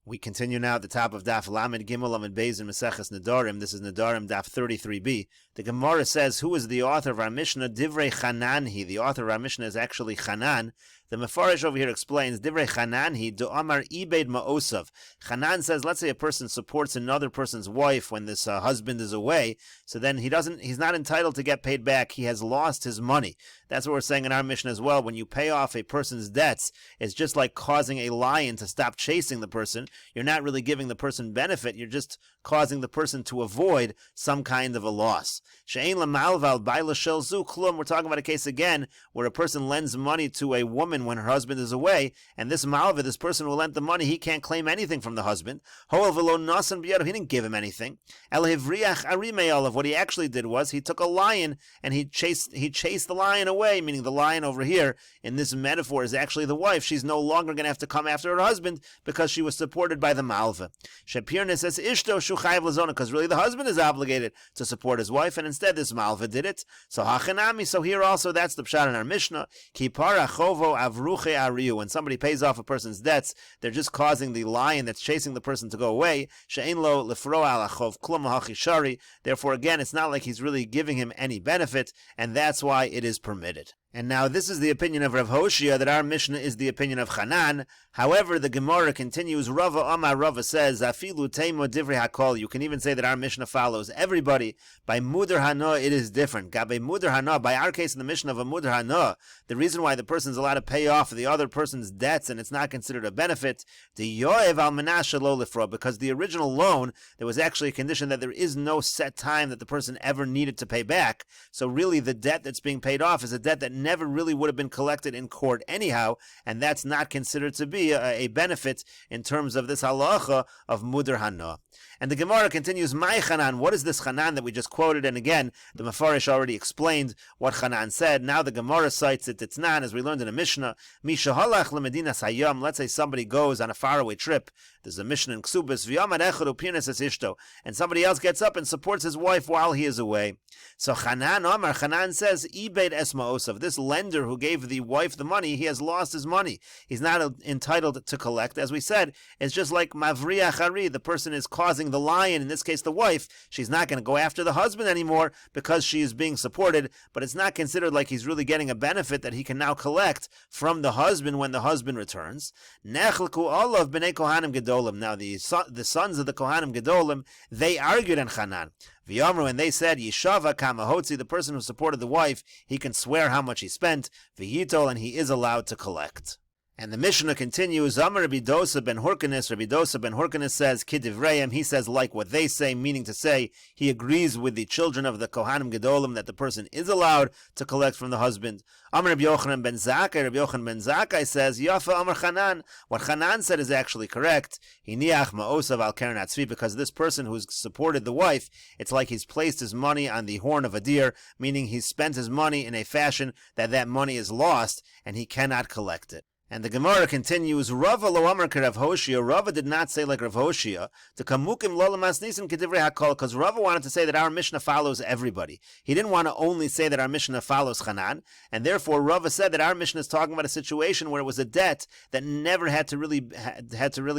We continue now at the top of Daf Lamed Gimel Lamed Beis in Mesechet Nedarim. This is Nedarim Daf 33b. The Gemara says, who is the author of our Mishnah? Divrei Chananhi. The author of our Mishnah is actually Chanan. The Mefarish over here explains, Divrei Chananhi do Amar Ibeid Ma'osav. Chanan says, let's say a person supports another person's wife when this husband is away, so then he's not entitled to get paid back. He has lost his money. That's what we're saying in our Mishnah as well. When you pay off a person's debts, it's just like causing a lion to stop chasing the person. You're not really giving the person benefit. You're just causing the person to avoid some kind of a loss. She'ein lamalval baila shel zu klum. We're talking about a case again where a person lends money to a woman when her husband is away, and this malva, this person who lent the money, he can't claim anything from the husband. Hoel v'lo nasan b'yado. He didn't give him anything. El hivriach arimei of what he actually did was he took a lion and he chased the lion away, meaning the lion over here in this metaphor is actually the wife. She's no longer going to have to come after her husband because she was supported by the malva. Shapirna says ishto shuchayev lazona, because really the husband is obligated to support his wife, and instead this malva did it. So hachanami. So here also that's the pshat in our Mishnah. Kipara chovo avruche ariu. When somebody pays off a person's debts, they're just causing the lion that's chasing the person to go away. She'ein lo lefro al achov klum hachishari. Therefore, again, it's not like he's really giving him any benefit, and that's why it is permitted. And now this is the opinion of Rav Hoshia, that our Mishnah is the opinion of Chanan. However, the Gemara continues, Rava Amar Rava says, Afilu teimo divrei hakol. You can even say that our Mishnah follows everybody. By Mudar Hana, it is different. Gabe Mudar Hana, by our case in the Mishnah of a Mudar Hana, the reason why the person's allowed to pay off the other person's debts and it's not considered a benefit, the Yoev al Menashe lo lifra, because the original loan, there was actually a condition that there is no set time that the person ever needed to pay back. So really the debt that's being paid off is a debt that never really would have been collected in court anyhow, and that's not considered to be a benefit in terms of this halacha of Mudar Hana. And the Gemara continues, My Chanan, what is this Chanan that we just quoted? And again, the Mefarish already explained what Chanan said. Now the Gemara cites it. It's not, as we learned in a Mishnah, Mishahalach lemedinas hayam. Let's say somebody goes on a faraway trip. There's a Mishnah in Ksubis, V'yamad echad upirnes es ishto, and somebody else gets up and supports his wife while he is away. So Chanan Omar, Chanan says, Ibeid es ma'osav. This lender who gave the wife the money, he has lost his money. He's not entitled to collect. As we said, it's just like Mavriach Ari. The person is causing the lion, in this case the wife. She's not going to go after the husband anymore because she is being supported, but it's not considered like he's really getting a benefit that he can now collect from the husband when the husband returns. Nechlku olav b'nei kohanim gedolim. Now the sons of the kohanim gedolim, they argued on Chanan. V'yamru, and they said, Yishava kamahotzi, the person who supported the wife, he can swear how much he spent, v'yitol, and he is allowed to collect. And the Mishnah continues, Amar Rabbi Dosa ben Hurkanis. Rabbi Dosa ben Hurkanis says, Kidivreim, he says like what they say, meaning to say, he agrees with the children of the Kohanim Gedolim that the person is allowed to collect from the husband. Amar Rabbi Yochanan ben Zakkai, Rabbi Yochanan ben Zakkai says, Yafa Amar Chanan. What Chanan said is actually correct. Hiniach ma'osav al keren atzvi, because this person who's supported the wife, it's like he's placed his money on the horn of a deer, meaning he's spent his money in a fashion that money is lost and he cannot collect it. And the Gemara continues, Rava lo amar ke Rav Hoshia. Rava did not say like Rav Hoshia, to kamukim lo lemasnisim kedivrei hakol, because Rava wanted to say that our Mishnah follows everybody. He didn't want to only say that our Mishnah follows Chanan, and therefore Rava said that our Mishnah is talking about a situation where it was a debt that never had to really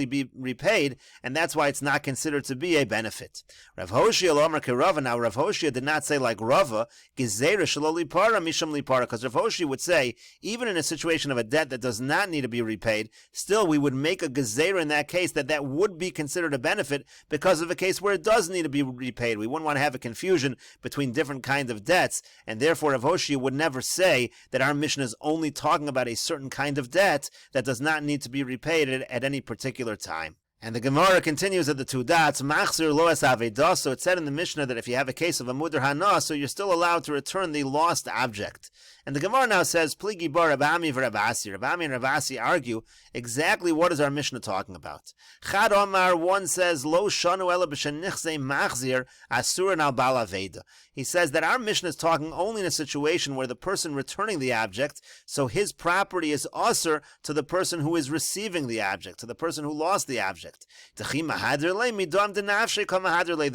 be repaid, and that's why it's not considered to be a benefit. Rav Hoshia lo amar ke Rava. Now Rav Hoshia did not say like Rava, gezeira shelo lipara misham lipara, because Rav Hoshia would say, even in a situation of a debt that does not need to be repaid, still we would make a gezerah in that case that would be considered a benefit because of a case where it does need to be repaid. We wouldn't want to have a confusion between different kinds of debts, and therefore Rav Hoshia would never say that our Mishnah is only talking about a certain kind of debt that does not need to be repaid at any particular time. And the Gemara continues at the two dots, Machzir lo es avedah. So it said in the Mishnah that if you have a case of a Mudar Hana, so you're still allowed to return the lost object. And the Gemara now says, Pligi bar Rav Ami v'Rav Asi. Rav Ami and Rav Asi argue exactly what is our Mishnah talking about. Chad Omar, one says, Lo shanu ela b'shenichzei machzir asurin al bal aveda. He says that our Mishnah is talking only in a situation where the person returning the object, so his property is usher to the person who is receiving the object, to the person who lost the object. The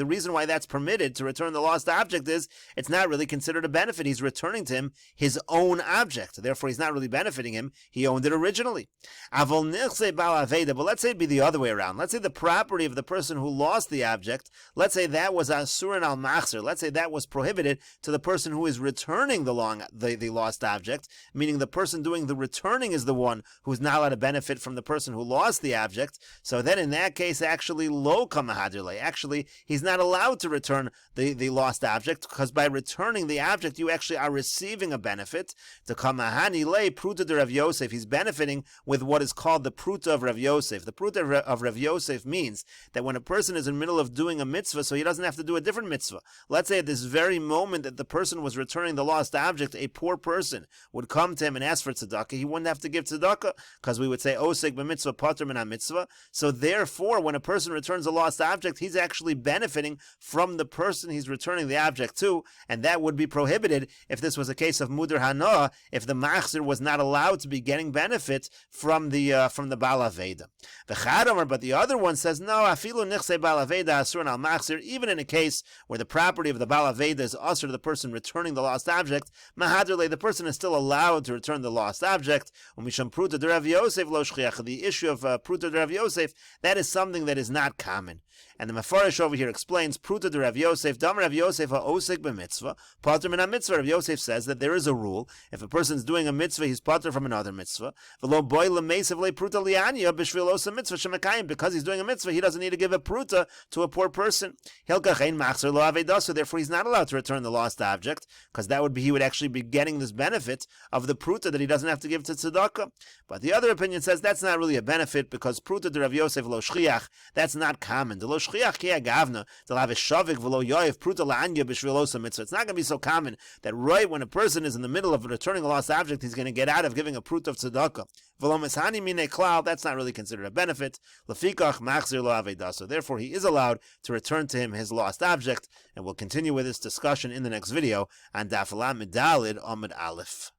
reason why that's permitted to return the lost object is it's not really considered a benefit. He's returning to him his his own object. Therefore, he's not really benefiting him. He owned it originally. But let's say it'd be the other way around. Let's say the property of the person who lost the object, let's say that was asurin al machzer. Let's say that was prohibited to the person who is returning the lost object, meaning the person doing the returning is the one who's not allowed to benefit from the person who lost the object. So then in that case, actually, lo kamahadirle. Actually, he's not allowed to return the lost object, because by returning the object, you actually are receiving a benefit. To kamahani le pruta de Rav Yosef, he's benefiting with what is called the pruta of Rav Yosef. The pruta of Rav Yosef means that when a person is in the middle of doing a mitzvah, so he doesn't have to do a different mitzvah. Let's say at this very moment that the person was returning the lost object, a poor person would come to him and ask for tzedakah. He wouldn't have to give tzedakah, because we would say oseg b'mitzvah pater min ha-mitzvah. So therefore, when a person returns a lost object, he's actually benefiting from the person he's returning the object to, and that would be prohibited if this was a case of muder hanoah, if the machzir was not allowed to be getting benefit from the Baal Aveda. The Chadomer, but the other one says, no, afilu nichse Baal Aveda asur al machzir, even in a case where the property of the Baal Aveda is usher to the person returning the lost object, mahadirle, the person is still allowed to return the lost object. Umisham pruta de Rav Yosef lo shchiach, the issue of pruta de Rav Yosef, that is something that is not common. And the Mefarish over here explains, Pruta de Rav Yosef, Dam Rav Yosef ha'osek b'mitzvah, pater min ha-mitzvah. Rav Yosef says that there is a rule, if a person's doing a mitzvah, he's pater from another mitzvah. V'lo boy l'meisav le'pruta li'anya b'shvil osa mitzvah shemekayim. Because he's doing a mitzvah, he doesn't need to give a pruta to a poor person. Hilkach ein machzer lo avedaso, therefore he's not allowed to return the lost object, because that would be, he would actually be getting this benefit of the pruta that he doesn't have to give to tzedakah. But the other opinion says that's not really a benefit, because pruta de Rav Yosef lo shchiach, that's not common. It's not going to be so common that right when a person is in the middle of returning a lost object, he's going to get out of giving a prut of tzedakah. That's not really considered a benefit. So therefore, he is allowed to return to him his lost object, and we'll continue with this discussion in the next video on Daf Lamed Daled Amud Aleph.